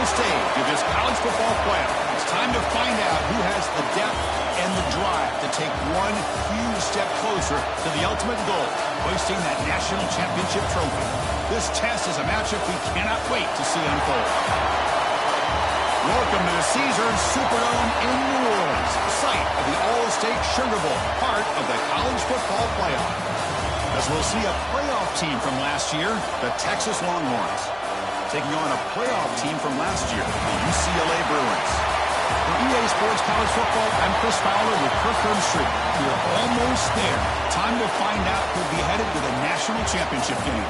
final stage of this college football playoff. It's time to find out who has the depth and the drive to take one huge step closer to the ultimate goal, hoisting that national championship trophy. This test is a matchup we cannot wait to see unfold. Welcome to the Caesars Superdome in New Orleans, site of the All-State Sugar Bowl, part of the college football playoff. As we'll see a playoff team from last year, the Texas Longhorns, taking on a playoff team from last year, the UCLA Bruins. For EA Sports College Football, I'm Chris Fowler with Kirk Herbstreit. We're almost there. Time to find out who'll be headed to the national championship game.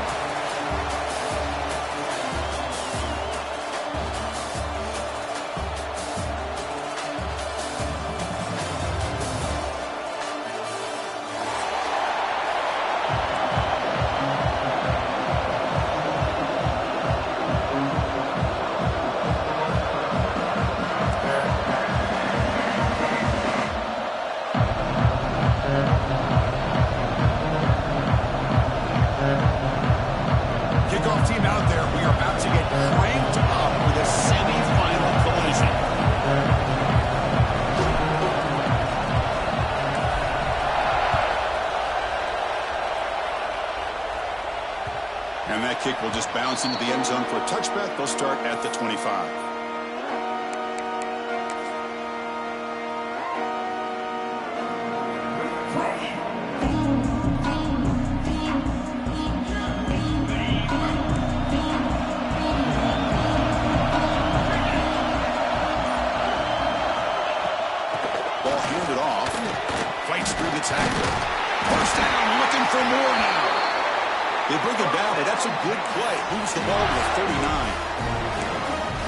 And that kick will just bounce into the end zone for a touchback. They'll start at the 25. Ball handed off. Fights through the tackle. First down, looking for more now. They bring it down, and that's a good play. Moves the ball to the 39.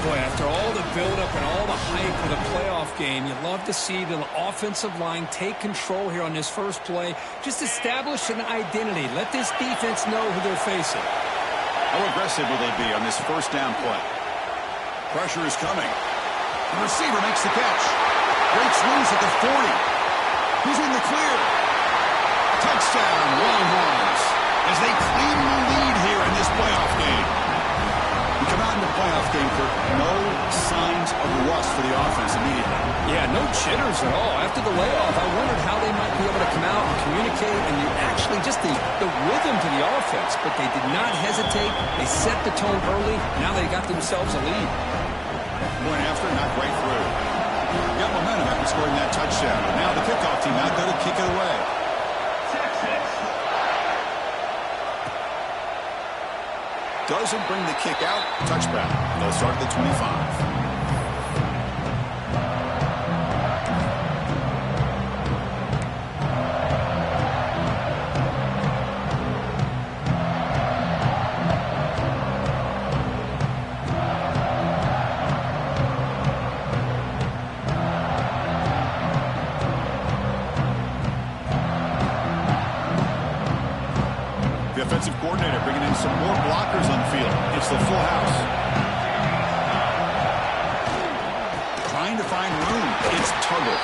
Boy, after all the buildup and all the hype of the playoff game, you love to see the offensive line take control here on this first play. Just establish an identity. Let this defense know who they're facing. How aggressive will they be on this first down play? Pressure is coming. The receiver makes the catch. Breaks loose at the 40. He's in the clear. Touchdown, Longhorns, as they claim the lead here in this playoff game. We come out in the playoff game for no signs of rust for the offense immediately. Yeah, no jitters at all. After the layoff, I wondered how they might be able to come out and communicate and actually just the rhythm to the offense. But they did not hesitate. They set the tone early. Now they got themselves a lead. Point after, not right through. Got momentum after scoring that touchdown. Now the kickoff team out there to kick it away. Doesn't bring the kick out. Touchback. They'll start at the 25. The offensive coordinator bringing in some more blockers on the field. It's the full house. Trying to find room. It's Tuggle.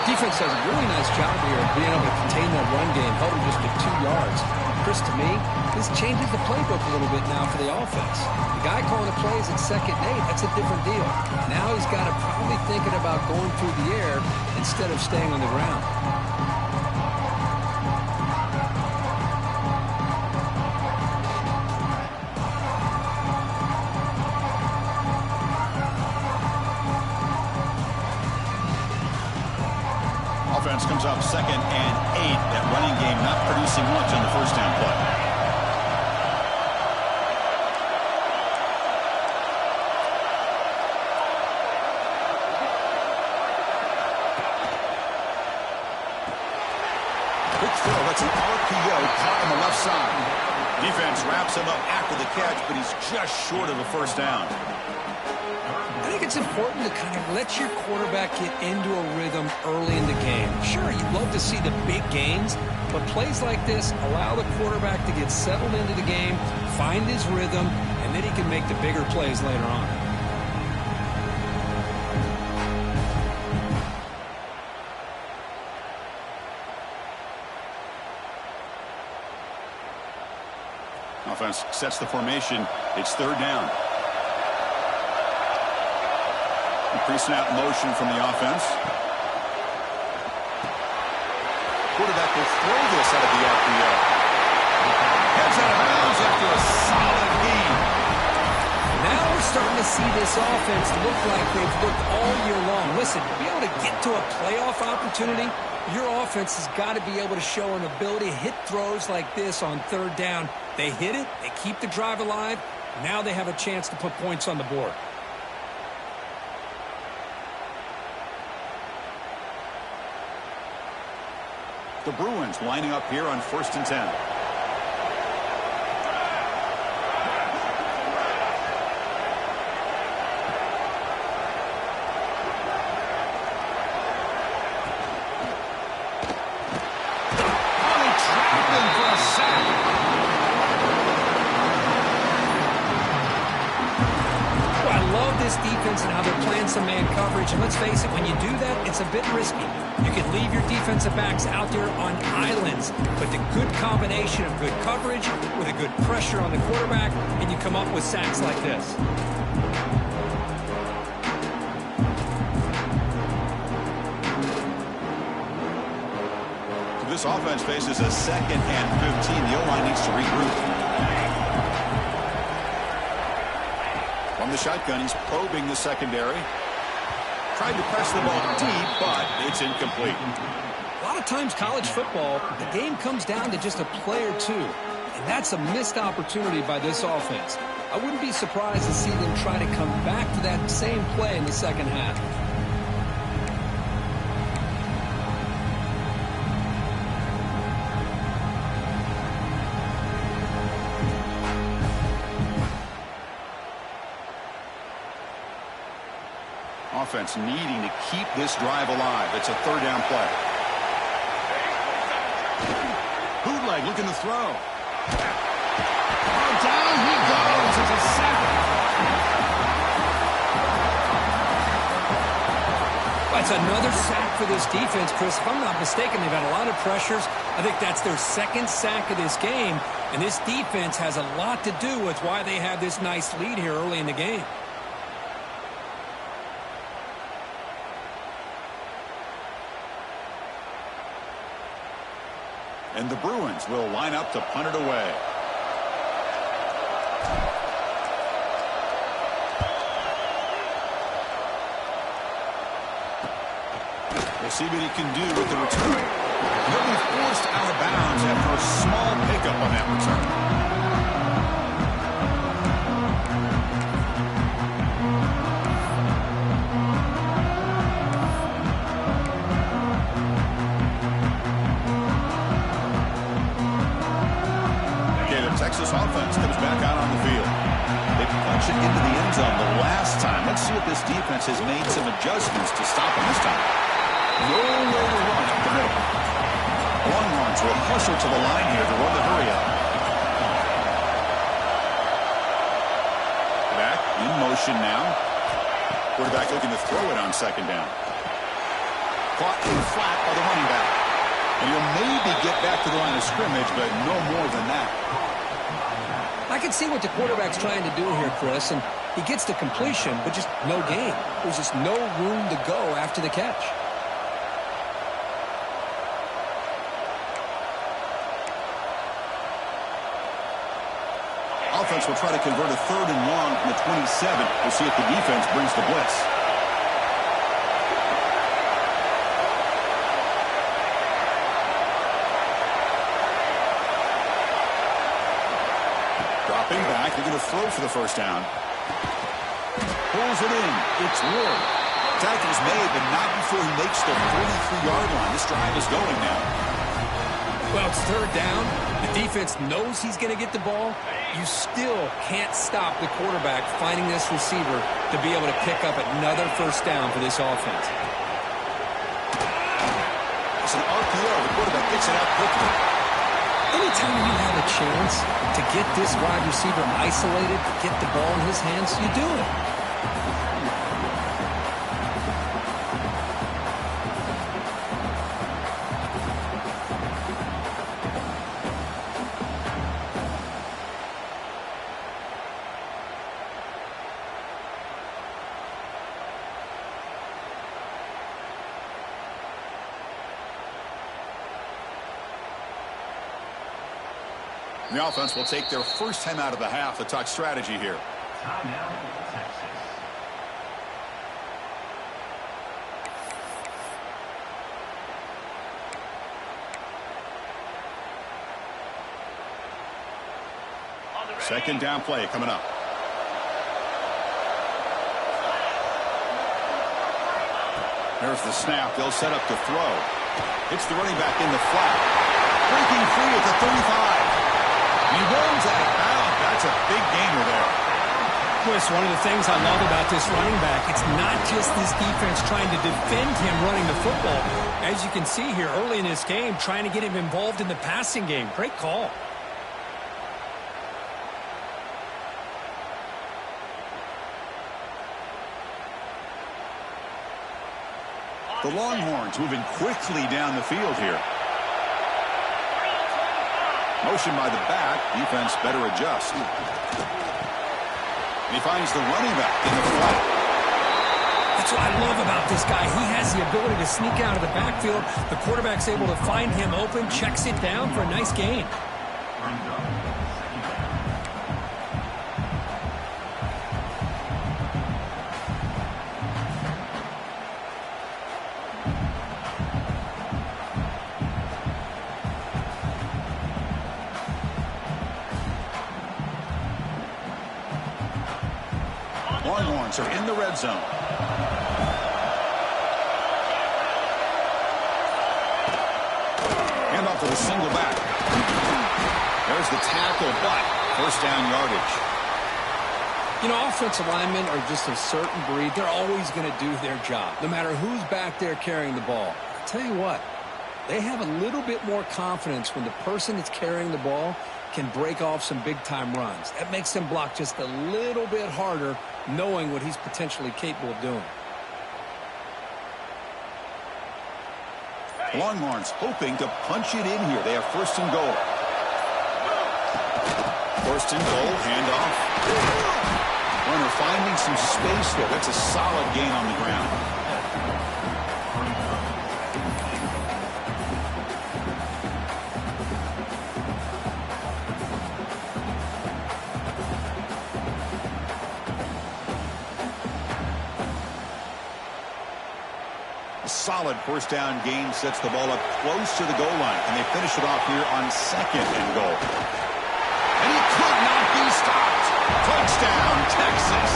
Defense does a really nice job here of being able to contain that run game. Held him just to 2 yards. Chris, to me, this changes the playbook a little bit now for the offense. The guy calling the plays at 2nd and 8, that's a different deal. Now he's got to probably thinking about going through the air instead of staying on the ground. Offense comes up 2nd and 8. That running game not producing much on the first down play. Quick throw. That's an RPO caught on the left side. Defense wraps him up after the catch, but he's just short of a first down. I think it's important to kind of let your quarterback get into a rhythm early in the game. Sure, you'd love to see the big gains, but plays like this allow the quarterback to get settled into the game, find his rhythm, and then he can make the bigger plays later on. Offense sets the formation. It's 3rd down. Pre-snap motion from the offense. Quarterback will throw this out of the RPO. Heads out of bounds after a solid gain. Now we're starting to see this offense look like they've looked all year long. Listen, to be able to get to a playoff opportunity, your offense has got to be able to show an ability to hit throws like this on third down. They hit it, they keep the drive alive. Now they have a chance to put points on the board. The Bruins lining up here on 1st and 10. And how they're playing some man coverage. And let's face it, when you do that, it's a bit risky. You can leave your defensive backs out there on islands, but the good combination of good coverage with a good pressure on the quarterback, and you come up with sacks like this. So this offense faces a 2nd and 15. The O-line needs to regroup. From the shotgun, he's probing the secondary. Tried to press the ball deep, but it's incomplete. A lot of times college football, the game comes down to just a play or two. And that's a missed opportunity by this offense. I wouldn't be surprised to see them try to come back to that same play in the second half. Offense needing to keep this drive alive. It's a 3rd down play. Bootleg looking to throw. Down he goes. It's a sack. That's another sack for this defense, Chris. If I'm not mistaken, they've had a lot of pressures. I think that's their 2nd sack of this game. And this defense has a lot to do with why they have this nice lead here early in the game. And the Bruins will line up to punt it away. We'll see what he can do with the return. He'll be forced out of bounds after a small pickup on that return. Texas offense comes back out on the field. They punched it into the end zone the last time. Let's see if this defense has made some adjustments to stop them this time. No way to run up the middle. Longhorns will hustle to the line here to run the hurry up. Back in motion now. Quarterback looking to throw it on 2nd down. Caught in flat by the running back. And he'll maybe get back to the line of scrimmage, but no more than that. I can see what the quarterback's trying to do here, Chris, and he gets the completion, but just no gain. There's just no room to go after the catch. Offense will try to convert a 3rd and long from the 27. We'll see if the defense brings the blitz. Dropping back, they're going to throw for the 1st down. Pulls it in. It's Ward. Tackle's made, but not before he makes the 43-yard line. This drive is going now. Well, it's 3rd down. The defense knows he's going to get the ball. You still can't stop the quarterback finding this receiver to be able to pick up another 1st down for this offense. It's an RPO. The quarterback picks it out quickly. Anytime you have a chance to get this wide receiver isolated, to get the ball in his hands, you do it. The offense will take their first time out of the half to talk strategy here. Second down play coming up. There's the snap. They'll set up to throw. It's the running back in the flat. Breaking free at the 35. He runs out of bounds. That's a big gainer there. Chris, one of the things I love about this running back, it's not just this defense trying to defend him running the football. As you can see here early in this game, trying to get him involved in the passing game. Great call. The Longhorns moving quickly down the field here. Motion by the back. Defense better adjust. And he finds the running back in the flat. That's what I love about this guy. He has the ability to sneak out of the backfield. The quarterback's able to find him open, checks it down for a nice gain. Longhorns are in the red zone. Hand off to the single back. There's the tackle, but first down yardage. You know, offensive linemen are just a certain breed. They're always going to do their job, no matter who's back there carrying the ball. I'll tell you what, they have a little bit more confidence when the person that's carrying the ball can break off some big-time runs. That makes them block just a little bit harder, knowing what he's potentially capable of doing. Longhorns hoping to punch it in here. They have first and goal. First and goal, handoff. Runner finding some space there. That's a solid gain on the ground. Solid first down gain sets the ball up close to the goal line, and they finish it off here on second and goal. And he could not be stopped. Touchdown, Texas.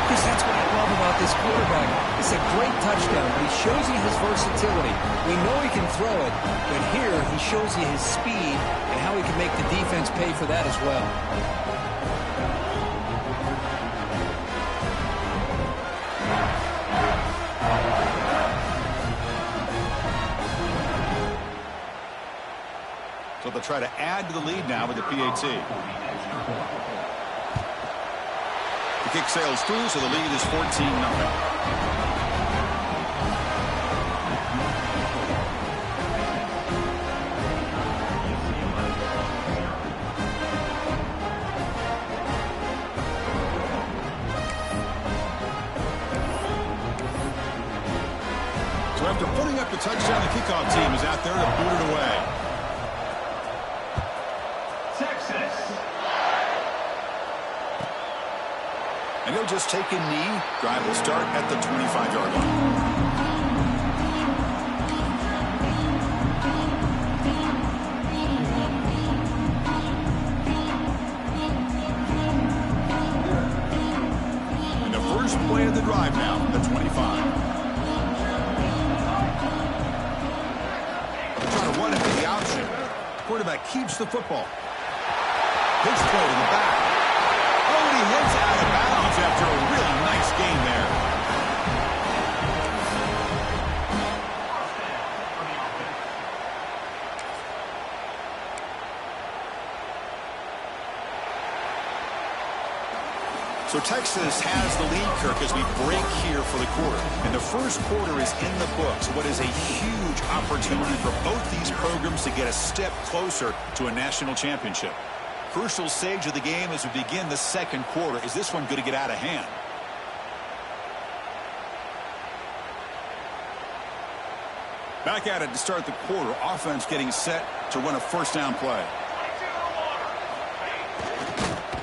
Chris, that's what I love about this quarterback. It's a great touchdown, but he shows you his versatility. We know he can throw it, but here he shows you his speed and how he can make the defense pay for that as well. So they'll try to add to the lead now with the PAT. The kick sails through, so the lead is 14-0. So after putting up the touchdown, the kickoff team is out there to boot it away. And he'll just take a knee. Drive will start at the 25-yard line. And the first play of the drive now, the 25. Trying to run into the option. Quarterback keeps the football. Pitch play to the back. Oh, he heads out of bounds after a really nice game there. So Texas has the lead, Kirk, as we break here for the quarter. And the first quarter is in the books. What is a huge opportunity for both these programs to get a step closer to a national championship. Crucial stage of the game as we begin the second quarter. Is this one going to get out of hand? Back at it to start the quarter. Offense getting set to run a first down play.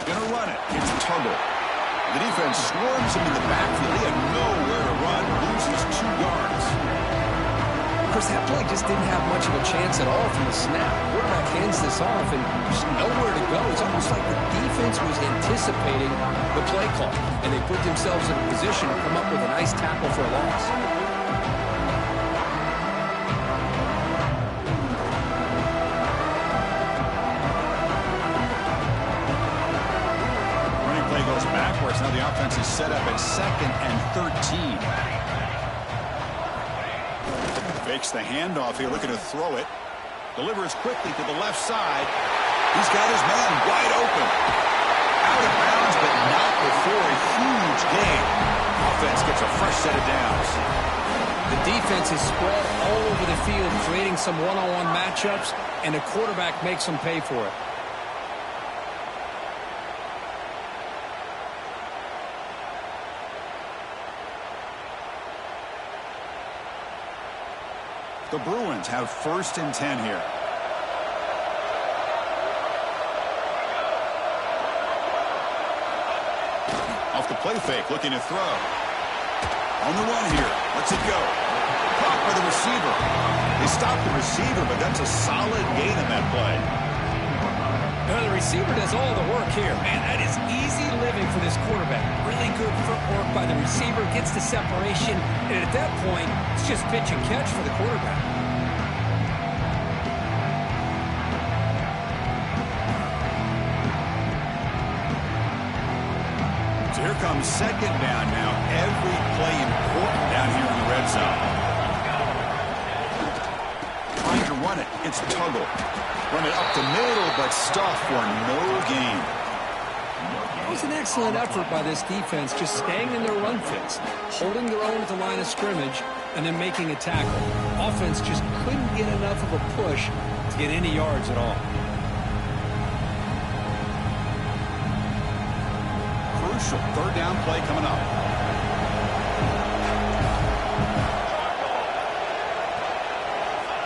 Gonna run it. It's Tuggle. The defense swarms him in the backfield. He had nowhere to run. Loses 2 yards. Chris, that play just didn't have much of a chance at all from the snap. Quarterback hands this off and just nowhere to go. It's almost like the defense was anticipating the play call, and they put themselves in a position to come up with a nice tackle for a loss. Running play goes backwards. Now the offense is set up at 2nd and 13. Fakes the handoff here, looking to throw it. Delivers quickly to the left side. He's got his man wide open. Out of bounds, but not before a huge gain. Offense gets a fresh set of downs. The defense is spread all over the field, creating some one-on-one matchups, and the quarterback makes them pay for it. The Bruins have 1st and 10 here. Off the play fake, looking to throw. On the run here. Lets it go. Caught by the receiver. They stopped the receiver, but that's a solid gain in that play. The receiver does all the work here. Man, that is easy living for this quarterback. Really good footwork by the receiver, gets the separation, and at that point, it's just pitch and catch for the quarterback. So here comes 2nd down now. Every play important down here in the red zone. Trying to run it. It's Tuggle. Run it up the middle, but stuff for no gain. It was an excellent effort by this defense, just staying in their run fits, holding their own at the line of scrimmage, and then making a tackle. Offense just couldn't get enough of a push to get any yards at all. Crucial 3rd down play coming up.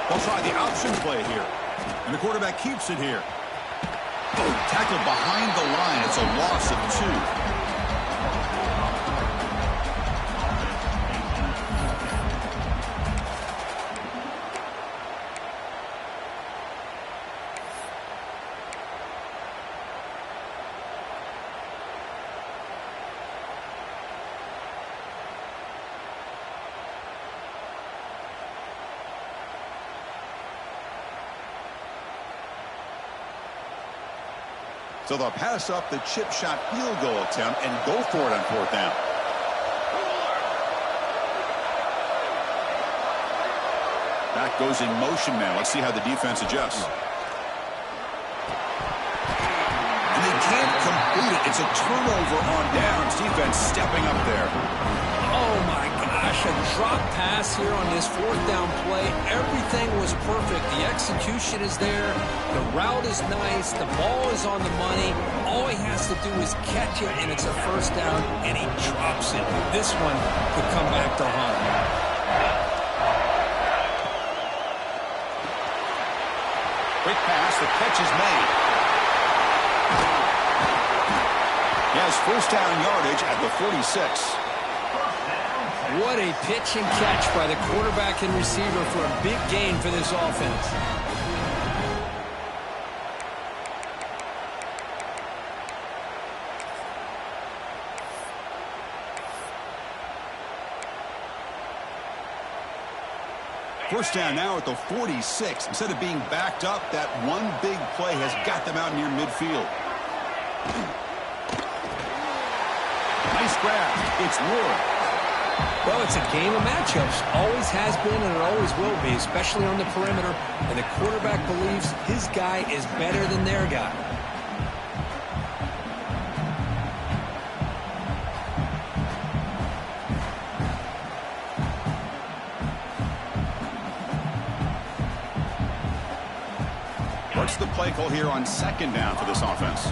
They'll try the option play here. And the quarterback keeps it here. Oh, tackled behind the line. It's a loss of 2. So they'll pass up the chip shot field goal attempt and go for it on 4th down. Back goes in motion now. Let's see how the defense adjusts. And they can't complete it. It's a turnover on downs. Defense stepping up there. Oh, my gosh, a drop pass here on this 4th down play. Everything was perfect. The execution is there. The route is nice. The ball is on the money. All he has to do is catch it, and it's a 1st down, and he drops it. This one could come back to haunt him. Quick pass. The catch is made. He has 1st down yardage at the 46. What a pitch and catch by the quarterback and receiver for a big gain for this offense. First down now at the 46. Instead of being backed up, that one big play has got them out near midfield. Nice grab. It's Ward. Well, it's a game of matchups. Always has been and it always will be, especially on the perimeter. And the quarterback believes his guy is better than their guy. What's the play call here on 2nd down for this offense?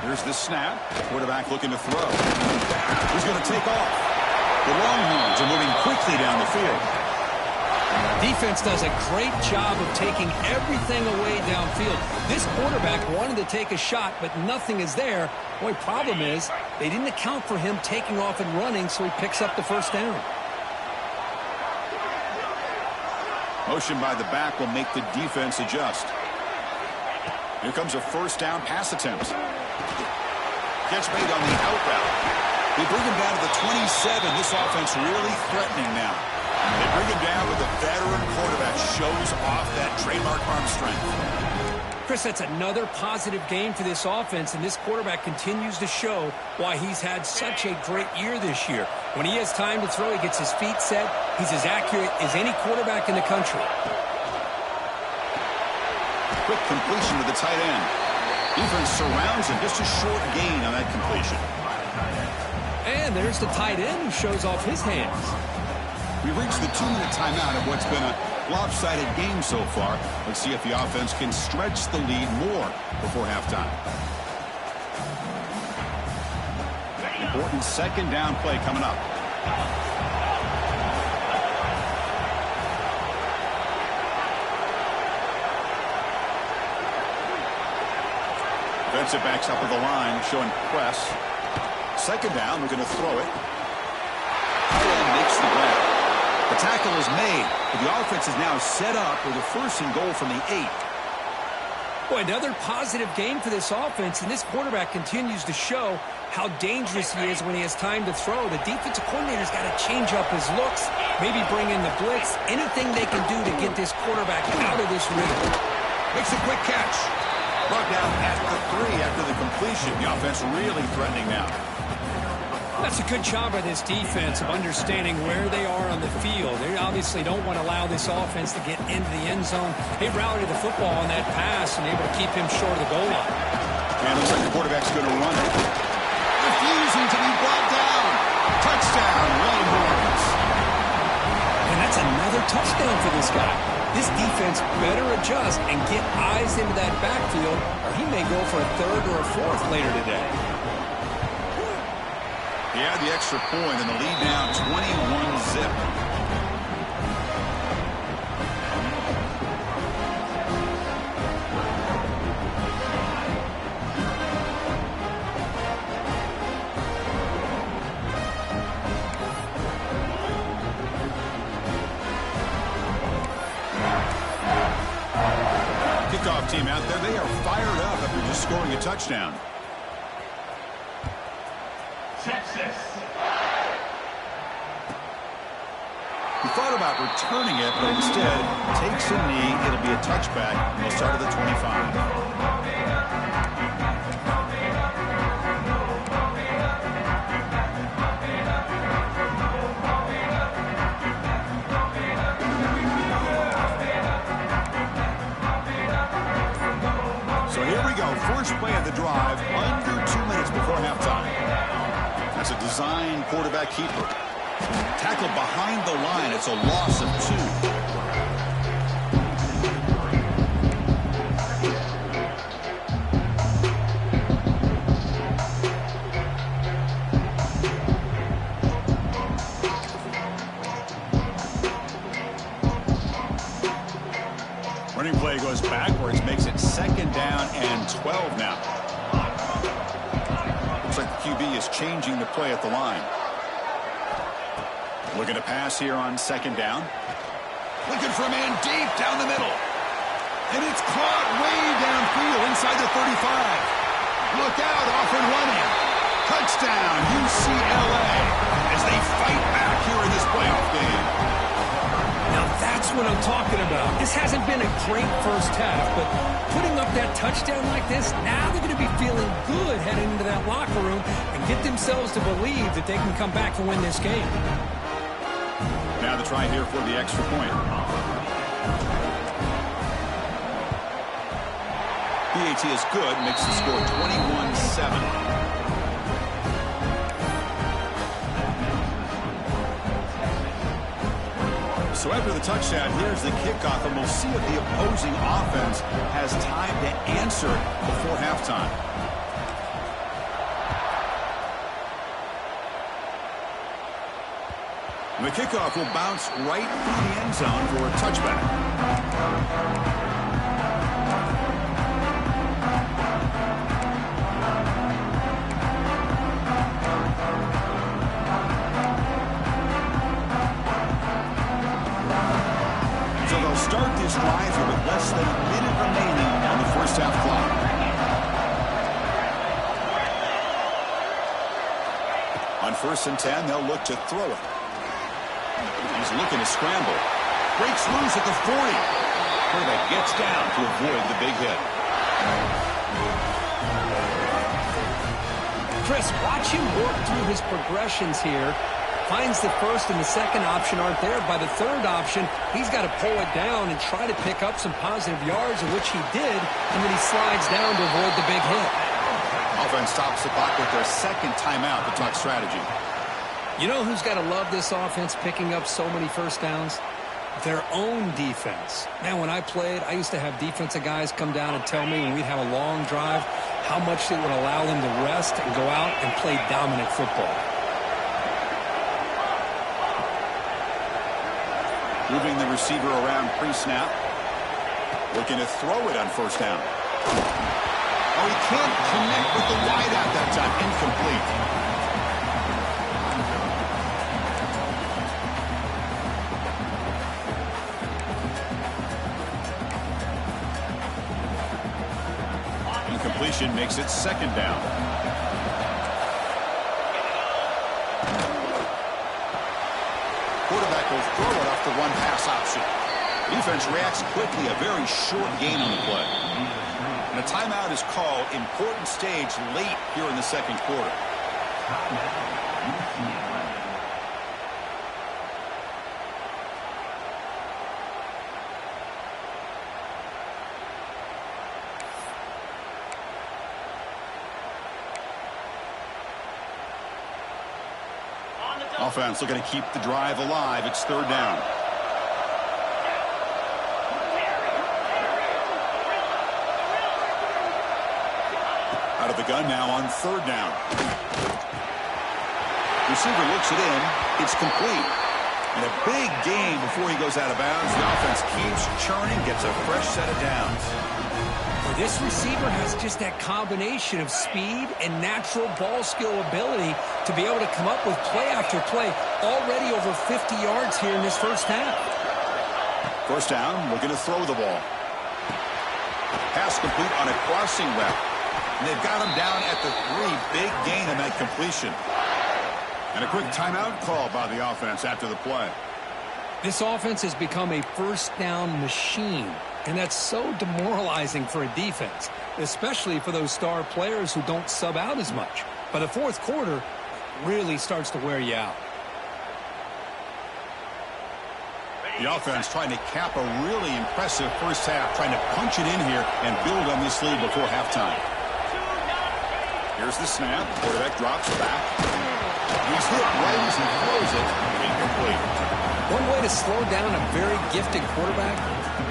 Here's the snap. Quarterback looking to throw. He's going to take off. The Longhorns are moving quickly down the field. Defense does a great job of taking everything away downfield. This quarterback wanted to take a shot, but nothing is there. The only problem is they didn't account for him taking off and running, so he picks up the first down. Motion by the back will make the defense adjust. Here comes a first down pass attempt. Catch made on the out route. They bring him down to the 27. This offense really threatening now. They bring him down with a veteran quarterback. Shows off that trademark arm strength. Chris, that's another positive game for this offense, and this quarterback continues to show why he's had such a great year this year. When he has time to throw, he gets his feet set. He's as accurate as any quarterback in the country. Quick completion to the tight end. Defense surrounds him. Just a short gain on that completion. And there's the tight end who shows off his hands. We reached the 2-minute timeout of what's been a lopsided game so far. Let's see if the offense can stretch the lead more before halftime. Important second down play coming up. Defensive backs up at the line, showing press. Second down, we're going to throw it. Allen makes the grab. The tackle is made, but the offense is now set up with a first and goal from the 8. Boy, another positive game for this offense, and this quarterback continues to show how dangerous he is when he has time to throw. The defensive coordinator's got to change up his looks, maybe bring in the blitz, anything they can do to get this quarterback out of this rhythm. Makes a quick catch. Brought down at the 3 after the completion. The offense really threatening now. That's a good job by this defense of understanding where they are on the field. They obviously don't want to allow this offense to get into the end zone. They rallied the football on that pass and able to keep him short of the goal line. And looks like the quarterback's going to run it. Refusing to be brought down. Touchdown, Ray Lawrence. And that's another touchdown for this guy. This defense better adjust and get eyes into that backfield, or he may go for a third or a fourth later today. He had the extra point and the lead now 21-zip. Kickoff team out there, they are fired up after just scoring a touchdown. Texas. He thought about returning it, but instead takes a knee. It'll be a touchback, and they'll start at the 25. So here we go. First play of the drive, under 2 minutes before halftime. That's a design quarterback keeper. Tackled behind the line. It's a loss of 2. Running play goes backwards, makes it second down and 12 now. Looks like the QB is changing the play at the line. Looking to pass here on second down. Looking for a man deep down the middle. And it's caught way downfield inside the 35. Look out, off and running. Touchdown, UCLA, as they fight back here in this playoff game. Now that's what I'm talking about. This hasn't been a great first half, but putting up that touchdown like this, now they're going to be feeling good heading into that locker room and get themselves to believe that they can come back and win this game. Now the try here for the extra point. PAT is good, makes the score 21-7. So after the touchdown, here's the kickoff, and we'll see if the opposing offense has time to answer before halftime. The kickoff will bounce right through the end zone for a touchback. So they'll start this drive here with less than a minute remaining on the first half clock. On 1st and 10, they'll look to throw it. He's looking to scramble. Breaks loose at the 40. Quarterback gets down to avoid the big hit. Chris, watch him work through his progressions here. Finds the first and the second option aren't there. By the third option, he's got to pull it down and try to pick up some positive yards, of which he did, and then he slides down to avoid the big hit. Offense stops the clock with their second timeout to talk strategy. You know who's got to love this offense picking up so many first downs? Their own defense. Man, when I played, I used to have defensive guys come down and tell me when we'd have a long drive how much it would allow them to rest and go out and play dominant football. Moving the receiver around pre-snap. Looking to throw it on 1st down. Oh, he can't connect with the wideout that time. Incomplete. Incompletion makes it 2nd down. Quarterback will throw it off the one pass option. Defense reacts quickly. A very short gain on the play. And a timeout is called. Important stage late here in the 2nd quarter. Offense looking to keep the drive alive. It's 3rd down. Out of the gun now on 3rd down. Receiver looks it in. It's complete. And a big gain before he goes out of bounds. The offense keeps churning, gets a fresh set of downs. This receiver has just that combination of speed and natural ball skill ability to be able to come up with play after play. Already over 50 yards here in this first half. 1st down, looking to throw the ball. Pass complete on a crossing route. And they've got him down at the 3. Big gain on that completion. And a quick timeout call by the offense after the play. This offense has become a first down machine. And that's so demoralizing for a defense, especially for those star players who don't sub out as much. By the 4th quarter, really starts to wear you out. The offense trying to cap a really impressive first half, trying to punch it in here and build on this lead before halftime. Here's the snap. Quarterback drops back. He's hit right as he throws it. Incomplete. One way to slow down a very gifted quarterback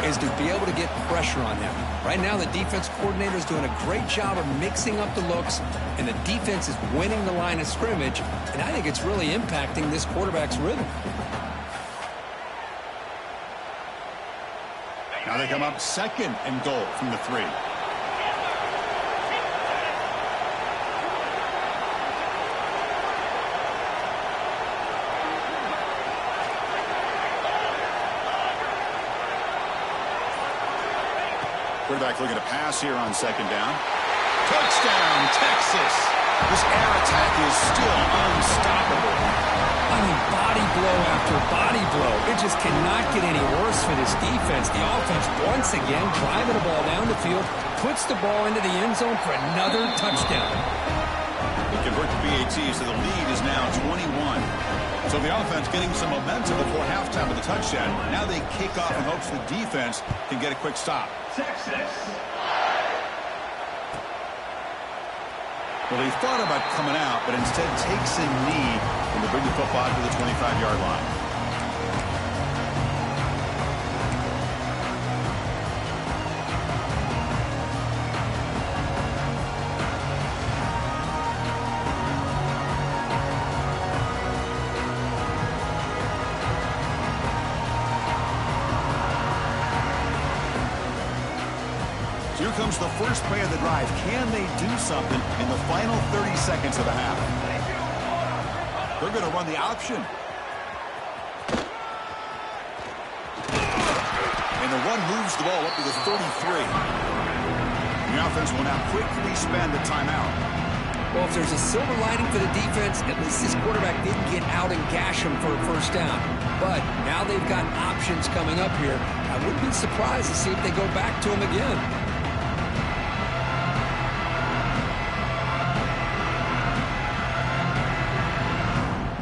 is to be able to get pressure on him. Right now, the defense coordinator is doing a great job of mixing up the looks, and the defense is winning the line of scrimmage, and I think it's really impacting this quarterback's rhythm. Now they come up 2nd and goal from the 3. Quarterback looking to pass here on 2nd down. Touchdown, Texas. This air attack is still unstoppable. I mean, body blow after body blow. It just cannot get any worse for this defense. The offense, once again, driving the ball down the field, puts the ball into the end zone for another touchdown. They convert to PAT, so the lead is now 21. So the offense getting some momentum before halftime with the touchdown. Now they kick off in hopes the defense can get a quick stop. Texas. Well, he thought about coming out, but instead takes a knee and to bring the football to the 25-yard line. So here comes the first play of the drive. Can they do something in the final 30 seconds of the half? They're going to run the option. And the run moves the ball up to the 33. The offense will now quickly spend the timeout. Well, if there's a silver lining for the defense, at least this quarterback didn't get out and gash him for a first down. But now they've got options coming up here. I wouldn't be surprised to see if they go back to him again.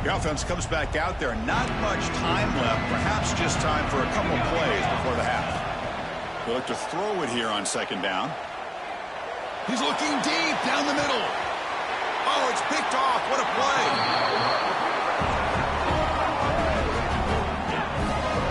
The offense comes back out there. Not much time left. Perhaps just time for a couple plays before the half. They'll look to throw it here on second down. He's looking deep down the middle. Oh, it's picked off. What a play.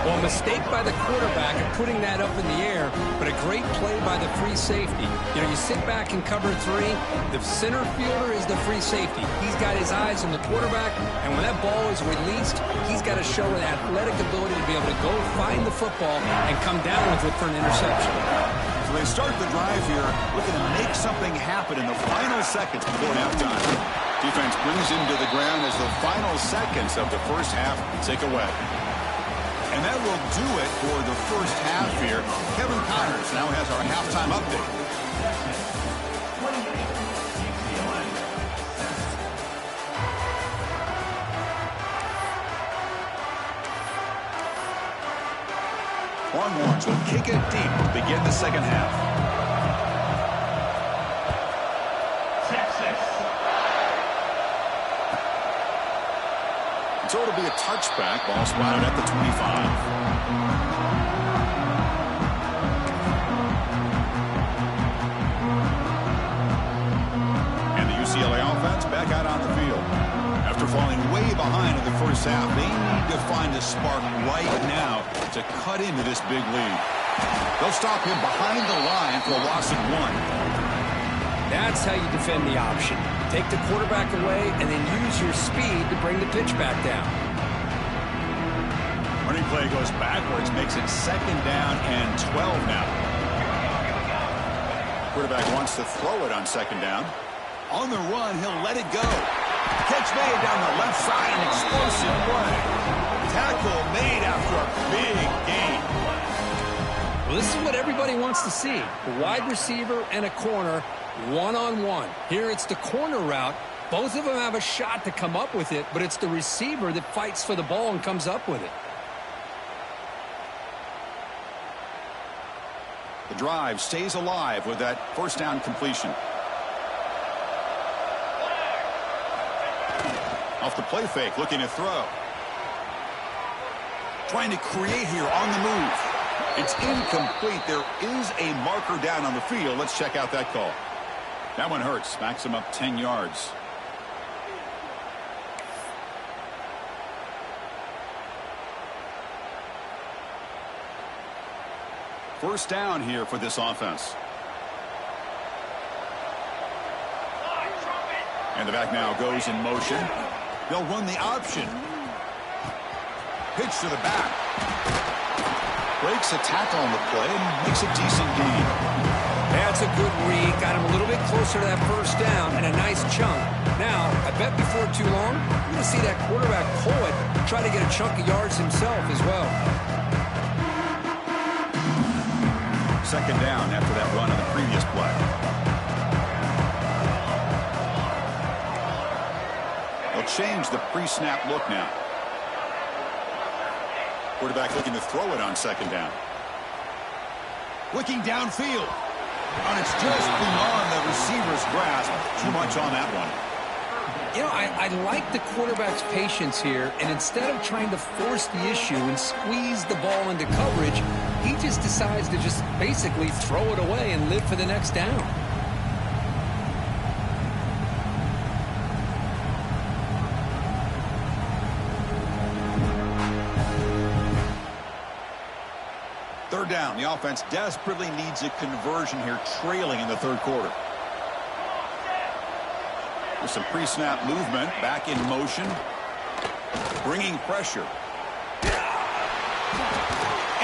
Well, a mistake by the quarterback of putting that up in the air, but a great play by the free safety. You know, you sit back in cover three, the center fielder is the free safety. He's got his eyes on the quarterback, and when that ball is released, he's got to show an athletic ability to be able to go find the football and come down with it for an interception. So they start the drive here looking to make something happen in the final seconds before halftime. Defense brings him to the ground as the final seconds of the first half tick away. And that will do it for the first half here. Kevin Connors now has our halftime update. Longhorns will kick it deep to begin the second half. So it'll be a touchback. Ball spotted at the 25. And the UCLA offense back out on the field. After falling way behind in the first half, they need to find a spark right now to cut into this big lead. They'll stop him behind the line for a loss of 1. That's how you defend the option. Take the quarterback away and then use your speed to bring the pitch back down. Running play goes backwards, makes it second down and 12 now. Quarterback wants to throw it on second down. On the run, he'll let it go. Catch made down the left side, an explosive play. Tackle made after a big gain. Well, this is what everybody wants to see. A wide receiver and a corner, one-on-one. Here it's the corner route. Both of them have a shot to come up with it, but it's the receiver that fights for the ball and comes up with it. The drive stays alive with that first down completion. Off the play fake, looking to throw. Trying to create here on the move. It's incomplete. There is a marker down on the field. Let's check out that call. That one hurts. Smacks him up 10 yards. First down here for this offense. And the back now goes in motion. They'll run the option. Pitch to the back. Breaks a tackle on the play and makes a decent gain. That's a good read. Got him a little bit closer to that first down and a nice chunk. Now, I bet before too long, you're going to see that quarterback pull it, try to get a chunk of yards himself as well. Second down after that run on the previous play. They'll change the pre-snap look now. Quarterback looking to throw it on second down. Looking downfield. And it's just beyond the receiver's grasp. Too much on that one. You know, I like the quarterback's patience here, and instead of trying to force the issue and squeeze the ball into coverage, he just decides to just basically throw it away and live for the next down. Third down. The offense desperately needs a conversion here, trailing in the third quarter. With some pre-snap movement, back in motion, bringing pressure.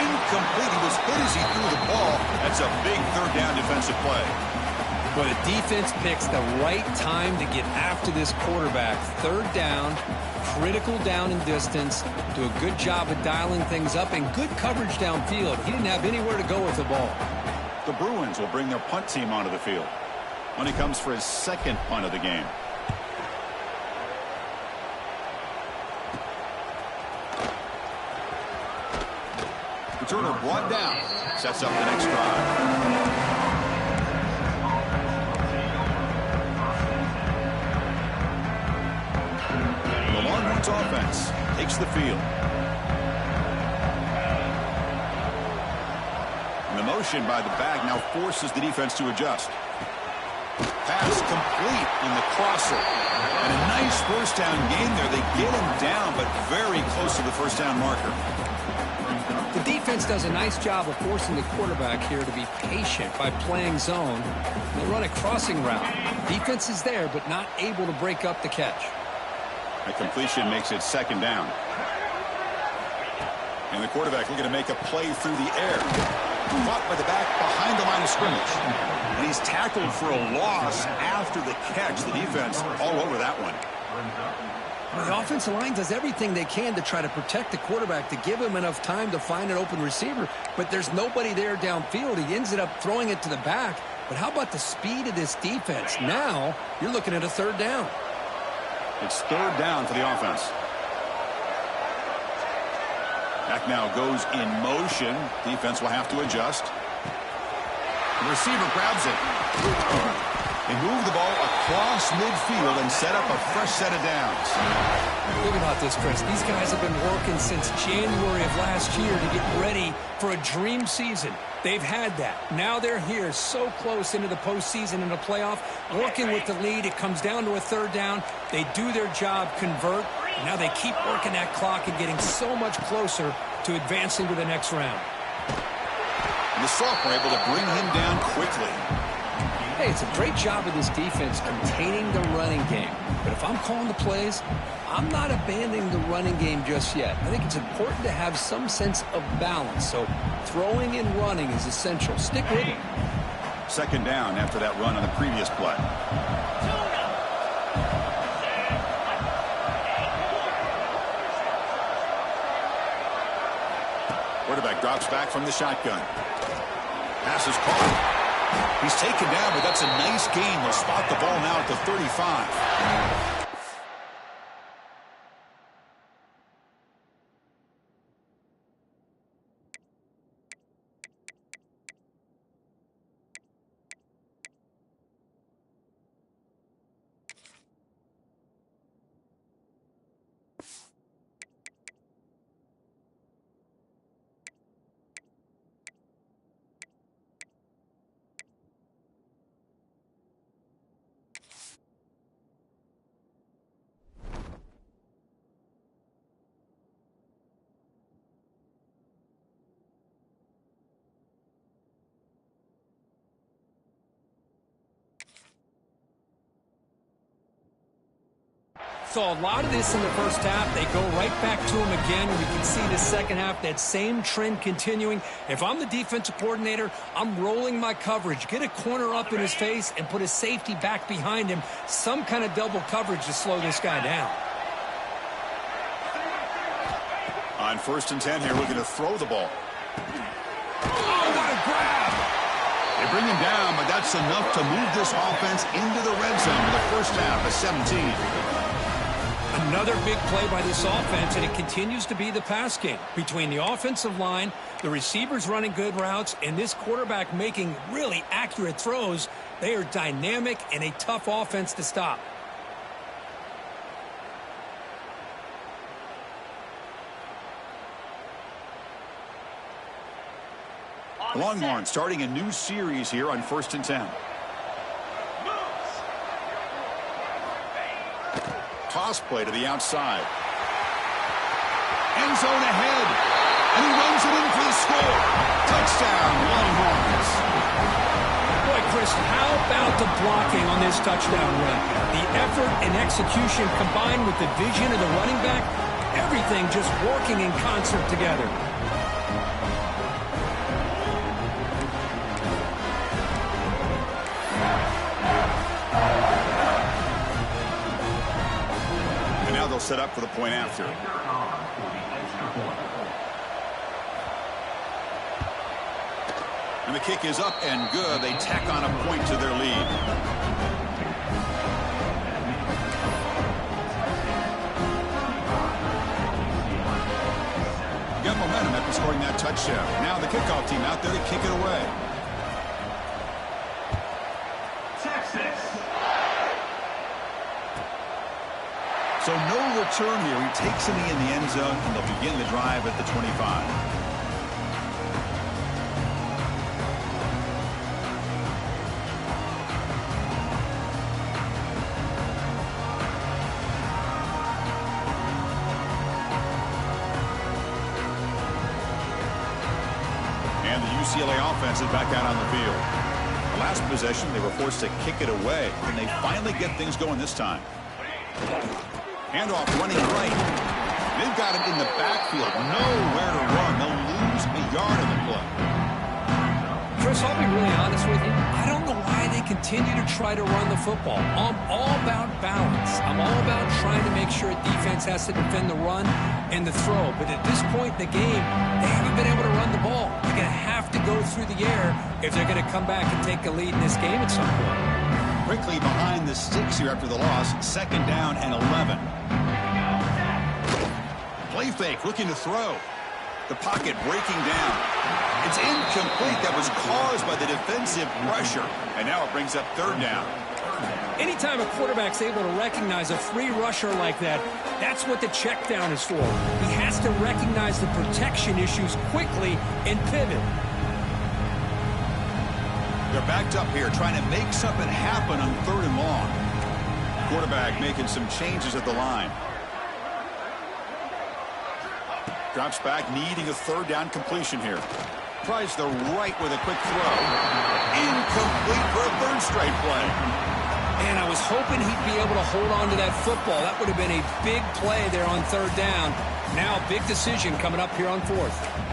incomplete. He was hit as he threw the ball. That's a big third down defensive play. But the defense picks the right time to get after this quarterback. Third down, critical down and distance. Do a good job of dialing things up and good coverage downfield. He didn't have anywhere to go with the ball. The Bruins will bring their punt team onto the field when he comes for his second punt of the game. Returner brought down. Sets up the next drive. Offense takes the field. And the motion by the back now forces the defense to adjust. Pass complete on the crosser. And a nice first down gain there. They get him down, but very close to the first down marker. The defense does a nice job of forcing the quarterback here to be patient by playing zone. They run a crossing route. Defense is there, but not able to break up the catch. A completion makes it second down. And the quarterback looking to make a play through the air. Caught by the back behind the line of scrimmage. And he's tackled for a loss after the catch. The defense all over that one. Well, the offensive line does everything they can to try to protect the quarterback, to give him enough time to find an open receiver. But there's nobody there downfield. He ends up throwing it to the back. But how about the speed of this defense? Now you're looking at a third down. It's third down for the offense. Back now goes in motion. Defense will have to adjust. The receiver grabs it. They move the ball across midfield and set up a fresh set of downs. Think about this, Chris. These guys have been working since January of last year to get ready for a dream season. They've had that. Now they're here so close into the postseason and the playoff, working with the lead. It comes down to a third down. They do their job, convert. Now they keep working that clock and getting so much closer to advancing to the next round. And the sophomore able to bring him down quickly. Hey, it's a great job of this defense containing the running game. But if I'm calling the plays, I'm not abandoning the running game just yet. I think it's important to have some sense of balance. So throwing and running is essential. Stick with it. Second down after that run on the previous play. Quarterback drops back from the shotgun. Pass is caught. He's taken down, but that's a nice gain. They'll spot the ball now at the 35. Saw a lot of this in the first half. They go right back to him again. We can see the second half, that same trend continuing. If I'm the defensive coordinator, I'm rolling my coverage. Get a corner up in his face and put a safety back behind him. Some kind of double coverage to slow this guy down. On 1st and 10 here, looking to throw the ball. Oh, what a grab! They bring him down, but that's enough to move this offense into the red zone in the first half of 17. Another big play by this offense, and it continues to be the pass game. Between the offensive line, the receivers running good routes, and this quarterback making really accurate throws, they are dynamic and a tough offense to stop. Longhorns starting a new series here on 1st and 10. Toss play to the outside. End zone ahead. And he runs it in for the score. Touchdown, Longhorns. Boy, Chris, how about the blocking on this touchdown run? The effort and execution combined with the vision of the running back, everything just working in concert together. set up for the point after. And the kick is up and good. They tack on a point to their lead. Got momentum after scoring that touchdown. Now the kickoff team out there to kick it away. Texas. So no return here. He takes it in the end zone, and they'll begin the drive at the 25. And the UCLA offense is back out on the field. The last possession, they were forced to kick it away, and they finally get things going this time. Handoff running right. They've got it in the backfield. Nowhere to run. They'll lose a yard on the play. Chris, I'll be really honest with you. I don't know why they continue to try to run the football. I'm all about balance. I'm all about trying to make sure a defense has to defend the run and the throw. But at this point in the game, they haven't been able to run the ball. They're going to have to go through the air if they're going to come back and take a lead in this game at some point. Quickly behind the sticks here after the loss. 2nd down and 11. Play fake, looking to throw. The pocket breaking down. It's incomplete. That was caused by the defensive pressure. And now it brings up 3rd down. Anytime a quarterback's able to recognize a free rusher like that, that's what the check down is for. He has to recognize the protection issues quickly and pivot. They're backed up here, trying to make something happen on 3rd and long. Quarterback making some changes at the line. Drops back, needing a 3rd down completion here. Tries the right with a quick throw. Incomplete for a 3rd straight play. Man, I was hoping he'd be able to hold on to that football. That would have been a big play there on 3rd down. Now, big decision coming up here on 4th.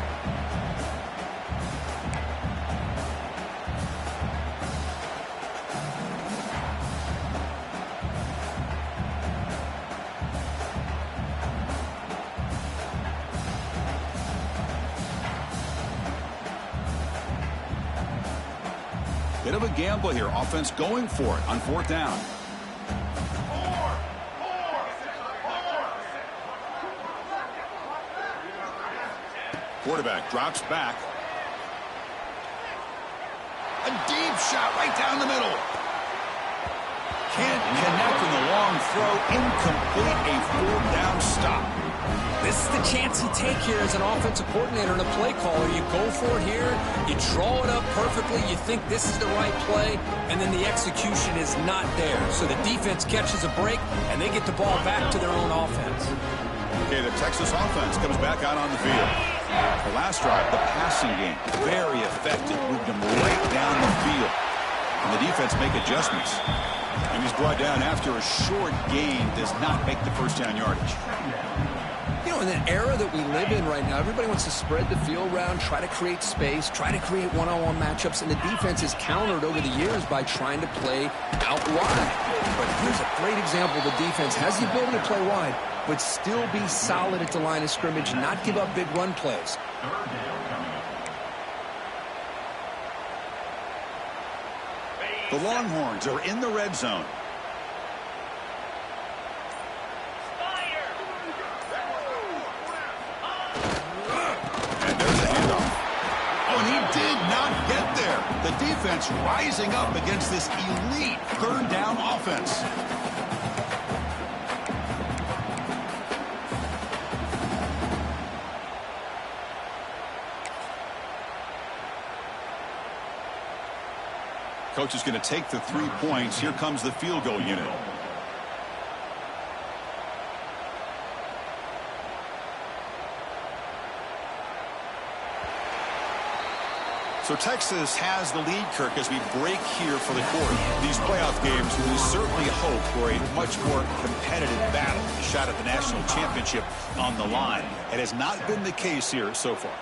Bit of a gamble here. Offense going for it on 4th down. Quarterback drops back. A deep shot right down the middle. Can't connect in the long throw. Incomplete. A 4th down stop. This is the chance you take here as an offensive coordinator and a play caller. You go for it here, you draw it up perfectly, you think this is the right play, and then the execution is not there. So the defense catches a break, and they get the ball back to their own offense. Okay, the Texas offense comes back out on the field. The last drive, the passing game, very effective. Moved them right down the field. And the defense make adjustments. And he's brought down after a short gain, does not make the 1st down yardage. You know, in the era that we live in right now, everybody wants to spread the field around, try to create space, try to create one-on-one matchups, and the defense is countered over the years by trying to play out wide. But here's a great example. The defense has the ability to play wide, but still be solid at the line of scrimmage, not give up big run plays. The Longhorns are in the red zone. The defense rising up against this elite 3rd down offense. Coach is going to take the 3 points. Here comes the field goal unit. So Texas has the lead, Kirk, as we break here for the 4th. These playoff games, we certainly hope for a much more competitive battle. A shot at the national championship on the line. It has not been the case here so far.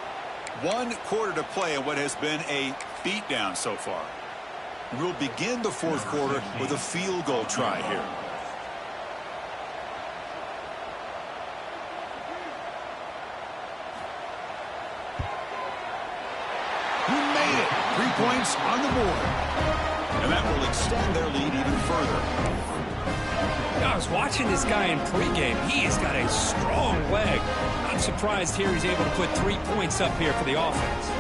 1 quarter to play in what has been a beatdown so far. We'll begin the 4th quarter with a field goal try here. points on the board. And that will extend their lead even further. I was watching this guy in pregame. He has got a strong leg. I'm surprised here he's able to put 3 points up here for the offense.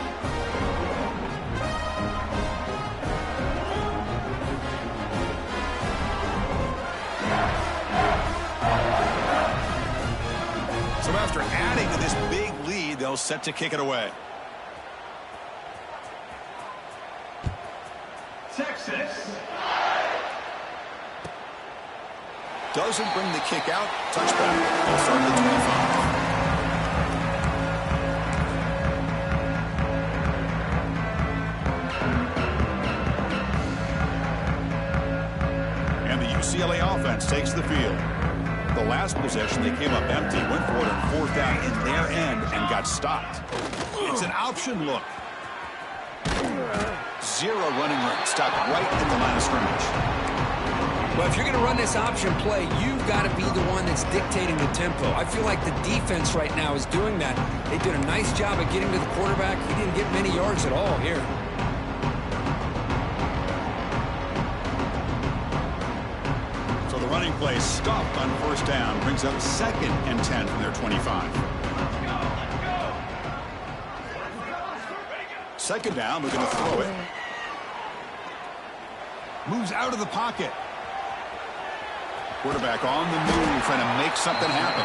So after adding to this big lead, they'll set to kick it away. Texas. Doesn't bring the kick out. Touchback. They'll start at the 25. And the UCLA offense takes the field. The last possession, they came up empty, went for it on 4th down in their end, and got stopped. It's an option look. 0 running room. Stopped right at the line of scrimmage. Well, if you're going to run this option play, you've got to be the one that's dictating the tempo. I feel like the defense right now is doing that. They did a nice job of getting to the quarterback. He didn't get many yards at all here. So the running play stopped on 1st down, brings up 2nd and 10 from their 25. 2nd down, they're going to throw it. Moves out of the pocket. Quarterback on the move, trying to make something happen.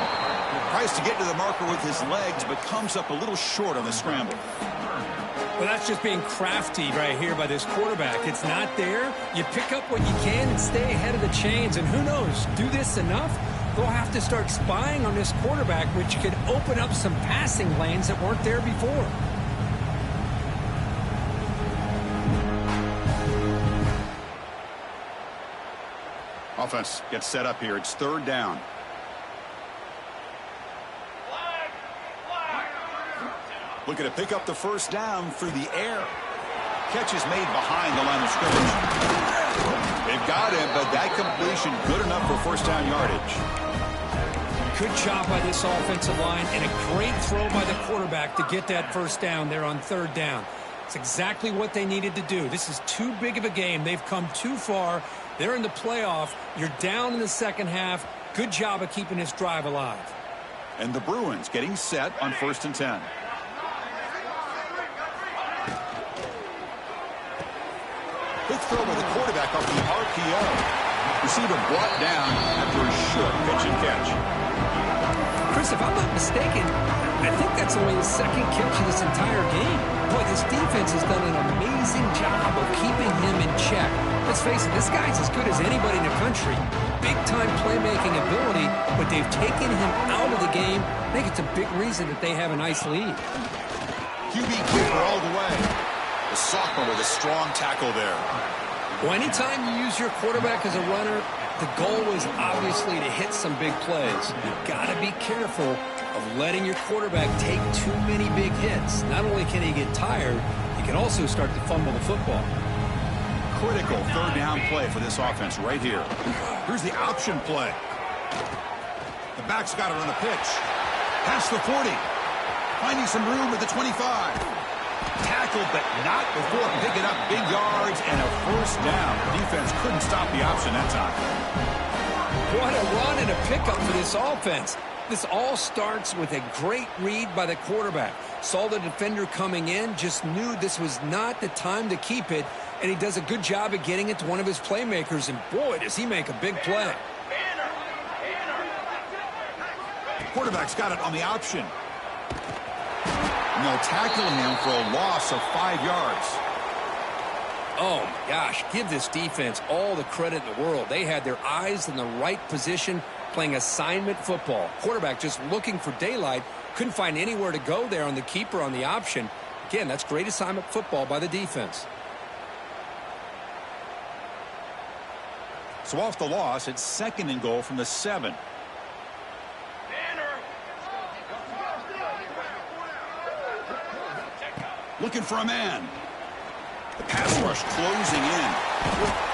Tries to get to the marker with his legs, but comes up a little short on the scramble. Well, that's just being crafty right here by this quarterback. It's not there. You pick up what you can and stay ahead of the chains. And who knows, do this enough, they'll have to start spying on this quarterback, which could open up some passing lanes that weren't there before. Offense gets set up here. It's 3rd down. Looking to pick up the 1st down through the air. Catch is made behind the line of scrimmage. They've got him, but that completion good enough for 1st down yardage. Good job by this offensive line and a great throw by the quarterback to get that 1st down there on 3rd down. It's exactly what they needed to do. This is too big of a game. They've come too far. They're in the playoff. You're down in the 2nd half. Good job of keeping this drive alive. And the Bruins getting set on 1st and 10. Quick throw by the quarterback off the RPO. Receiver brought down after a short pitch and catch. Chris, if I'm not mistaken, I think that's only his 2nd catch of this entire game. Boy, this defense has done an amazing job of keeping him in check. Let's face it, this guy's as good as anybody in the country. Big-time playmaking ability, but they've taken him out of the game. I think it's a big reason that they have a nice lead. QB keeper all the way. The sophomore with a strong tackle there. Well, anytime you use your quarterback as a runner, the goal is obviously to hit some big plays. You've got to be careful of letting your quarterback take too many big hits. Not only can he get tired, he can also start to fumble the football. Critical 3rd down play for this offense right here. Here's the option play. The back's got it on the pitch. Past the 40. Finding some room at the 25. Tackled, but not before picking up big yards and a 1st down. The defense couldn't stop the option that time. What a run and a pickup for this offense. This all starts with a great read by the quarterback. Saw the defender coming in, just knew this was not the time to keep it, and he does a good job of getting it to one of his playmakers, and boy, does he make a big play. Quarterback's got it on the option. And they'll tackle him for a loss of 5 yards. Oh, my gosh, give this defense all the credit in the world. They had their eyes in the right position, playing assignment football. Quarterback just looking for daylight, couldn't find anywhere to go there on the keeper on the option. Again, that's great assignment football by the defense. So off the loss, it's 2nd and goal from the 7. Looking for a man. The pass rush closing in.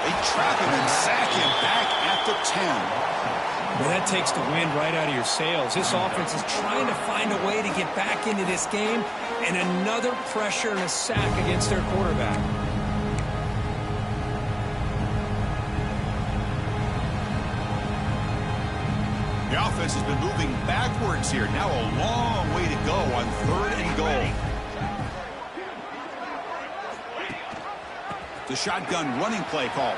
They trap him and sack him back at the 10. Well, that takes the wind right out of your sails. This offense is trying to find a way to get back into this game, and another pressure and a sack against their quarterback. offense has been moving backwards here. Now a long way to go on 3rd and goal. The shotgun running play call.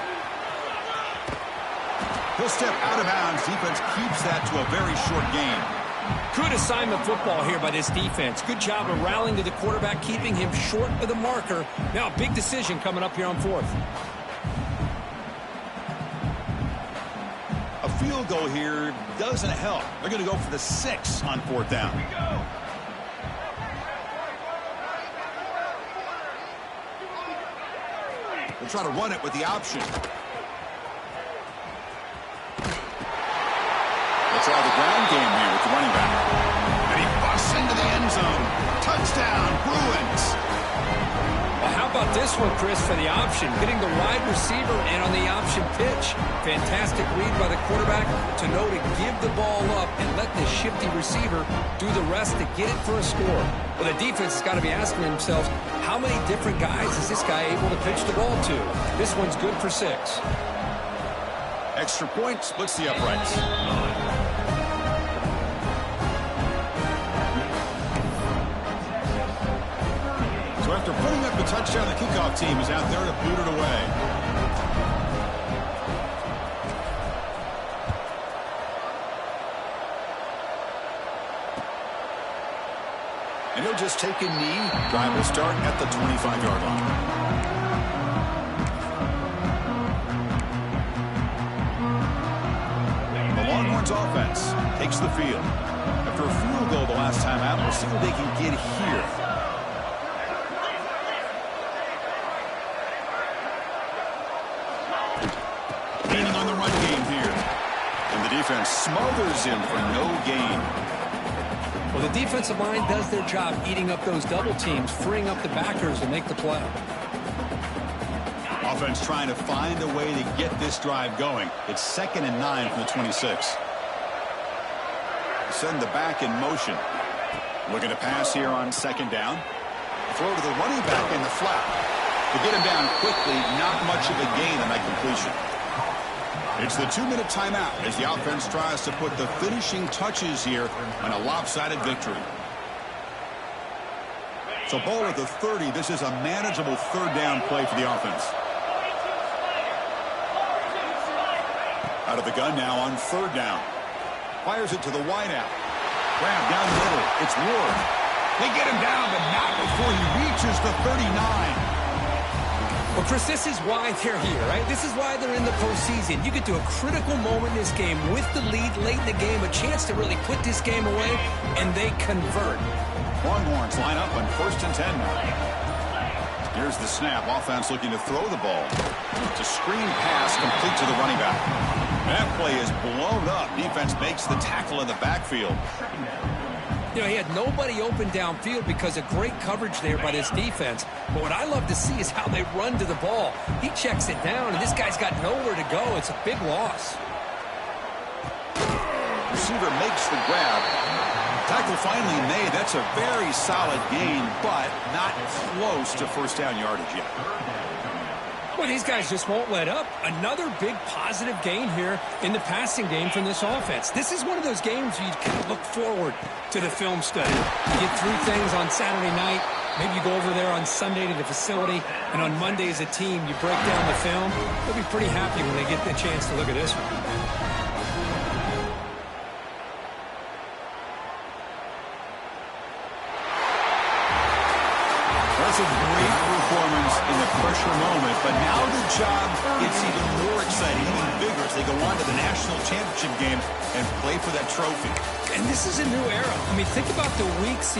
He'll step out of bounds. Defense keeps that to a very short gain. Good assignment football here by this defense. Good job of rallying to the quarterback, keeping him short of the marker. Now a big decision coming up here on 4th. A field goal here doesn't help. They're going to go for the 6 on 4th down. They'll try to run it with the option. They'll try the ground game here with the running back. And he busts into the end zone. Touchdown, Bruins. Well, how about this one, Chris, for the option? Getting the wide receiver and on the option pitch. Fantastic read by the quarterback to know to give the ball up and let the shifty receiver do the rest to get it for a score. Well, the defense has got to be asking themselves, how many different guys is this guy able to pitch the ball to? This one's good for 6. Extra point splits the uprights. So after putting up the touchdown, the kickoff team is out there to boot it away. And he'll just take a knee. Drive will start at the 25-yard line. The Longhorns offense takes the field. After a field goal the last time out, we'll see what they can get here. Leaning on the run game here. And the defense smothers him for no gain. Well, the defensive line does their job eating up those double teams, freeing up the backers to make the play. Offense trying to find a way to get this drive going. It's 2nd and 9 from the 26. Send the back in motion. Looking to pass here on 2nd down. Throw to the running back in the flat. To get him down quickly, not much of a gain on that completion. It's the 2-minute timeout as the offense tries to put the finishing touches here on a lopsided victory. So ball at the 30. This is a manageable 3rd down play for the offense. Out of the gun now on 3rd down. Fires it to the wideout. Grab down the middle. It's Ward. They get him down, but not before he reaches the 39. Well, Chris, this is why they're here, right? This is why they're in the postseason. You get to a critical moment in this game with the lead late in the game, a chance to really put this game away, and they convert. Longhorns line up on 1st and 10 now. Here's the snap. Offense looking to throw the ball. It's a screen pass complete to the running back. That play is blown up. Defense makes the tackle in the backfield. You know, he had nobody open downfield because of great coverage there by this defense. But what I love to see is how they run to the ball. He checks it down, and this guy's got nowhere to go. It's a big loss. Receiver makes the grab. Tackle finally made. That's a very solid gain, but not close to 1st down yardage yet. Well, these guys just won't let up. Another big positive gain here in the passing game from this offense. This is one of those games you kind of look forward to the film study. You get through things on Saturday night. Maybe you go over there on Sunday to the facility, and on Monday as a team, you break down the film. They'll be pretty happy when they get the chance to look at this one. That's a great performance in the pressure moment, but now the job gets even more exciting, even bigger as they go on to the national championship game and play for that trophy. And this is a new era. I mean, think about the weeks